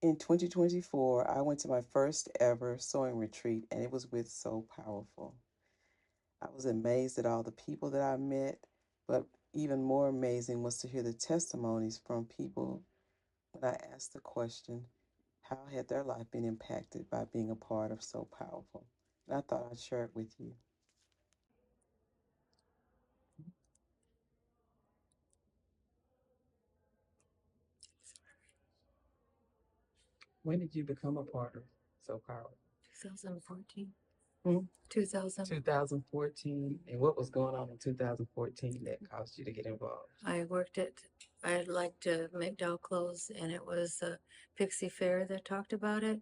In 2024, I went to my first ever sewing retreat, and it was with So Powerful. I was amazed at all the people that I met, but even more amazing was to hear the testimonies from people when I asked the question, how had their life been impacted by being a part of So Powerful? And I thought I'd share it with you. When did you become a part of So Powerful? 2014. Hmm? 2000. 2014. And what was going on in 2014 that caused you to get involved? I liked to make doll clothes, and it was Pixie Fair that talked about it.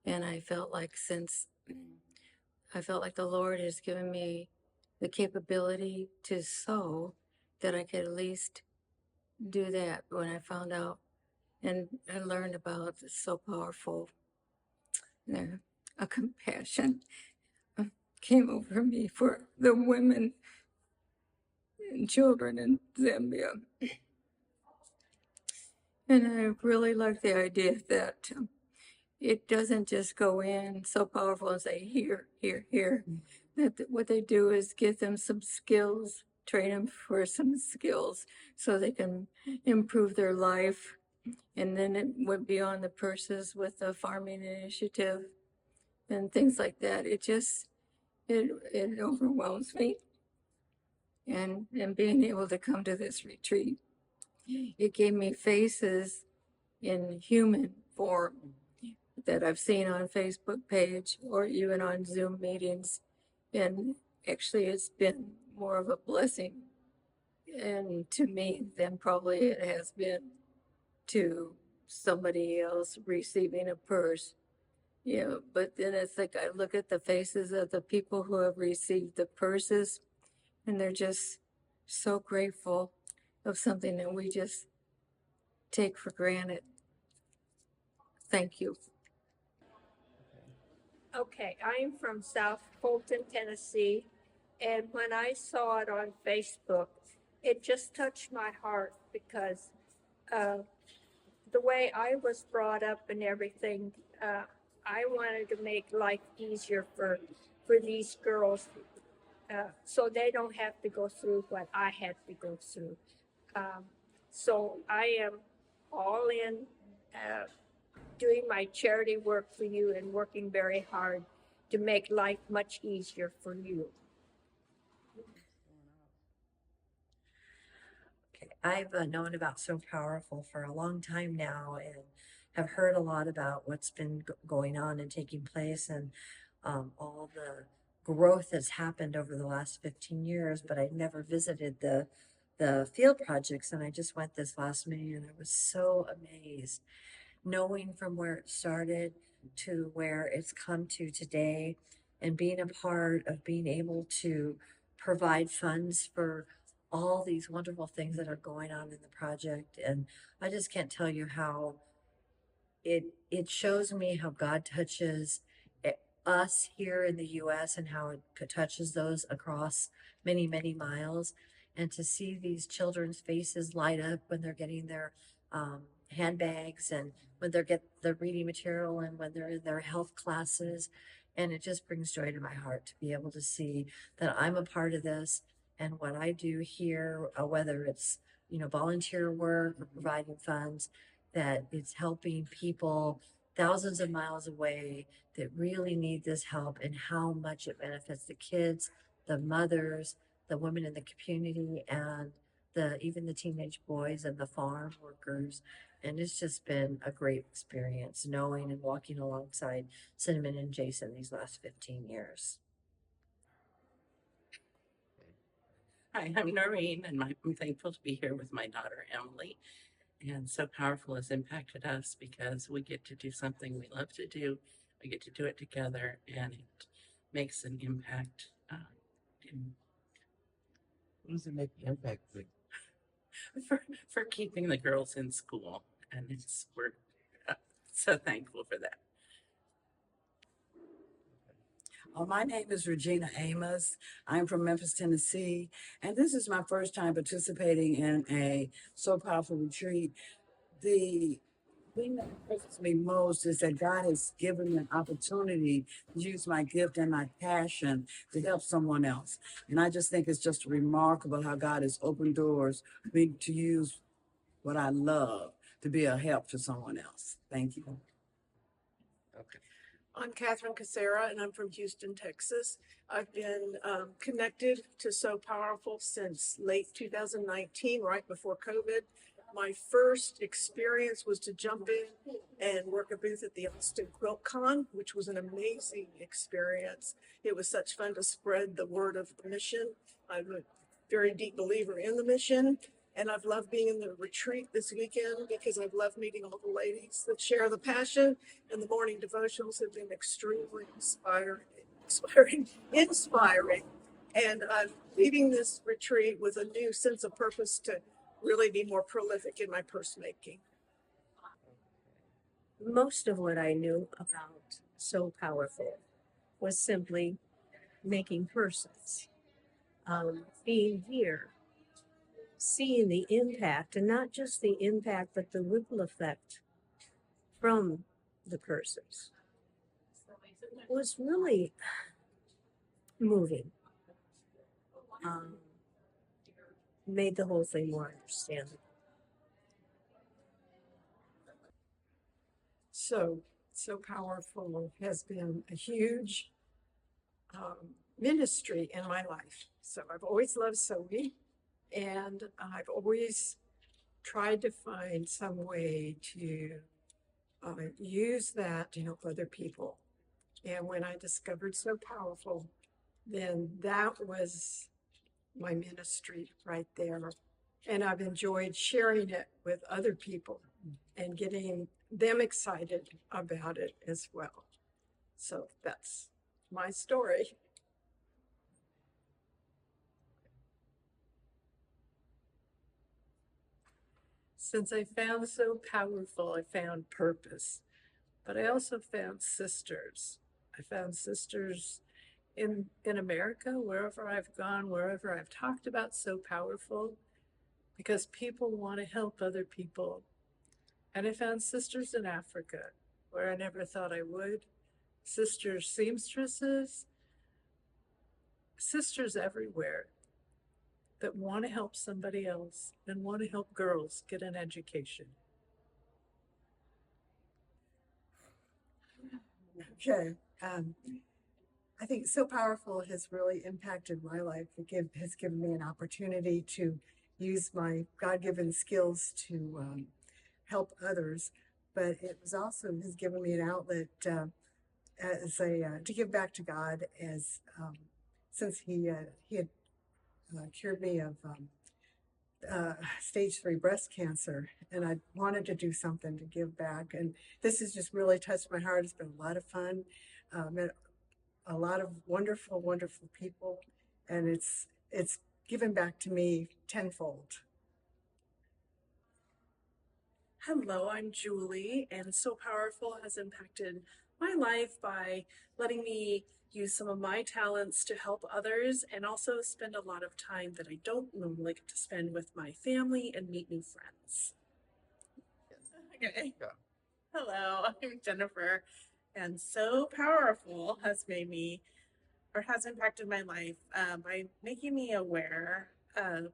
And I felt like the Lord has given me the capability to sew, that I could at least do that. When I found out and I learned about So Powerful, uh, a compassion came over me for the women and children in Zambia. And I really like the idea that it doesn't just go in so powerful and say, here, here, here. That what they do is give them some skills, train them for some skills so they can improve their life. And then it went beyond the purses with the farming initiative and things like that. It overwhelms me. And being able to come to this retreat, it gave me faces in human form that I've seen on Facebook page or even on Zoom meetings. And actually, it's been more of a blessing and to me than probably it has been to somebody else receiving a purse. But then it's like I look at the faces of the people who have received the purses, and they're just so grateful of something that we just take for granted. Thank you. Okay, I'm from South Fulton, Tennessee, and when I saw it on Facebook, it just touched my heart because uh, the way I was brought up and everything, I wanted to make life easier for these girls, so they don't have to go through what I had to go through. Um, so I am all in. Doing my charity work for you and working very hard to make life much easier for you. Okay, I've known about So Powerful for a long time now and have heard a lot about what's been going on and taking place and all the growth that's happened over the last 15 years, but I'd never visited the field projects, and I just went this last May and I was so amazed knowing from where it started to where it's come to today and being a part of being able to provide funds for all these wonderful things that are going on in the project. And I just can't tell you how it shows me how God touches us here in the US and how it touches those across many, many miles. And to see these children's faces light up when they're getting their handbags and when they're get the reading material and when they're in their health classes. And it just brings joy to my heart to be able to see that I'm a part of this and what I do here, whether it's, volunteer work or providing funds, that it's helping people thousands of miles away that really need this help and how much it benefits the kids, the mothers, the women in the community, and even the teenage boys and the farm workers. And it's just been a great experience knowing and walking alongside Cinnamon and Jason these last 15 years. Hi, I'm Noreen, and I'm thankful to be here with my daughter Emily. And So Powerful has impacted us because we get to do something we love to do. We get to do it together, and it makes an impact. In, What does it make the impact with? for keeping the girls in school, and we're so thankful for that. My name is Regina Amos. I'm from Memphis, Tennessee, and this is my first time participating in a So Powerful retreat. The thing that impresses me most is that God has given me an opportunity to use my gift and my passion to help someone else. And I just think it's just remarkable how God has opened doors for me to use what I love to be a help to someone else. Thank you. Okay. I'm Catherine Casera, and I'm from Houston, Texas. I've been connected to So Powerful since late 2019, right before COVID. My first experience was to jump in and work a booth at the Austin Quilt Con, which was an amazing experience. It was such fun to spread the word of the mission. I'm a very deep believer in the mission. And I've loved being in the retreat this weekend because I've loved meeting all the ladies that share the passion, and the morning devotionals have been extremely inspiring. And I'm leaving this retreat with a new sense of purpose to really be more prolific in my purse making. Most of what I knew about So Powerful was simply making purses, being here, seeing the impact, and not just the impact, but the ripple effect from the purses was really moving. Made the whole thing more understandable. So Powerful has been a huge ministry in my life. So I've always loved sewing, and I've always tried to find some way to use that to help other people. And when I discovered So Powerful, then that was my ministry right there. And I've enjoyed sharing it with other people and getting them excited about it as well. So that's my story. Since I found So Powerful, I found purpose, but I also found sisters. I found sisters in America, wherever I've gone, wherever I've talked about So Powerful, because people want to help other people. And I found sisters in Africa, where I never thought I would. Sisters seamstresses, sisters everywhere that want to help somebody else and want to help girls get an education. Okay. I think So Powerful has really impacted my life. Has given me an opportunity to use my God-given skills to help others, but it was also has given me an outlet as a to give back to God as since he had cured me of stage 3 breast cancer, and I wanted to do something to give back. And this has just really touched my heart. It's been a lot of fun. Met a lot of wonderful, wonderful people, and it's given back to me tenfold. Hello, I'm Julie, and So Powerful has impacted my life by letting me use some of my talents to help others and also spend a lot of time that I don't normally get to spend with my family and meet new friends. Okay. Yeah. Hello, I'm Jennifer, and So Powerful has made me or has impacted my life by making me aware of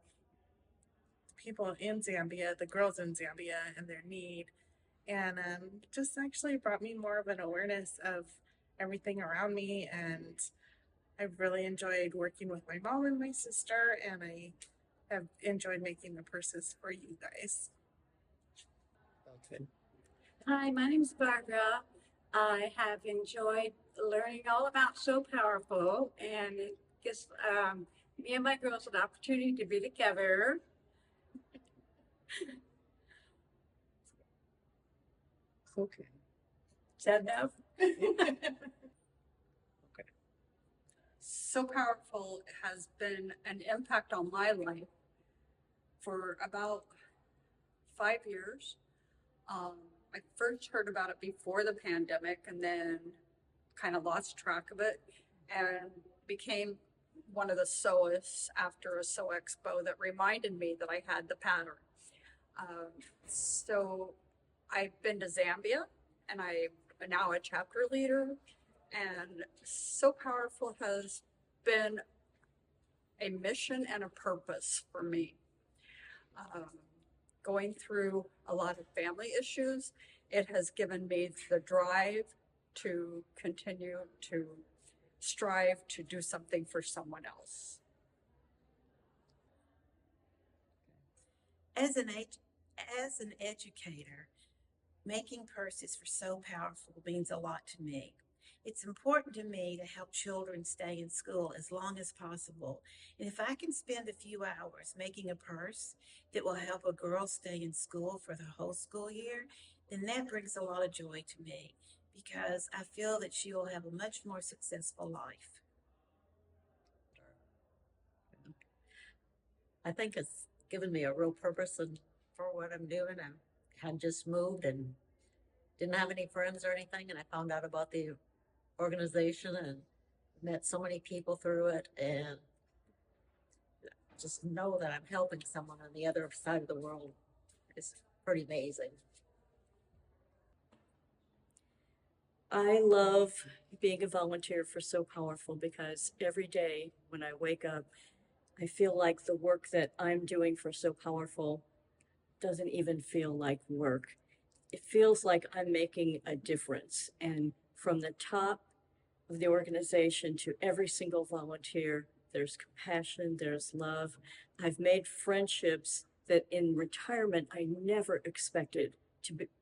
people in Zambia, the girls in Zambia, and their need, and just actually brought me more of an awareness of everything around me. And I've really enjoyed working with my mom and my sister, and I have enjoyed making the purses for you guys. Okay. Hi, my name is Barbara. I have enjoyed learning all about So Powerful, and it gives me and my girls an opportunity to be together. Okay. Is that enough? So Powerful has been an impact on my life for about 5 years. I first heard about it before the pandemic and then kind of lost track of it and became one of the sewists after a sew expo that reminded me that I had the pattern. So I've been to Zambia, and I'm now a chapter leader. And So Powerful has been a mission and a purpose for me. Um, Going through a lot of family issues, it has given me the drive to continue to strive to do something for someone else. As as an educator, making purses for So Powerful means a lot to me. It's important to me to help children stay in school as long as possible. And if I can spend a few hours making a purse that will help a girl stay in school for the whole school year, then that brings a lot of joy to me because I feel that she will have a much more successful life. I think it's given me a real purpose and for what I'm doing. I had just moved and didn't have any friends or anything, and I found out about the organization and met so many people through it, and just know that I'm helping someone on the other side of the world is pretty amazing. I love being a volunteer for So Powerful because every day when I wake up, I feel like the work that I'm doing for So Powerful doesn't even feel like work. It feels like I'm making a difference. And from the top of the organization to every single volunteer, there's compassion, there's love. I've made friendships that in retirement I never expected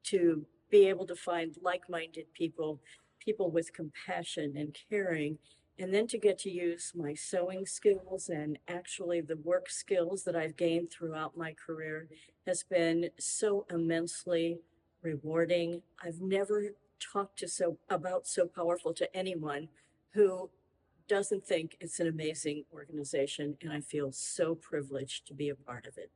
to be able to find like-minded people, people with compassion and caring, and then to get to use my sewing skills and actually the work skills that I've gained throughout my career has been so immensely rewarding. I've never talked about So Powerful to anyone who doesn't think it's an amazing organization, and I feel so privileged to be a part of it.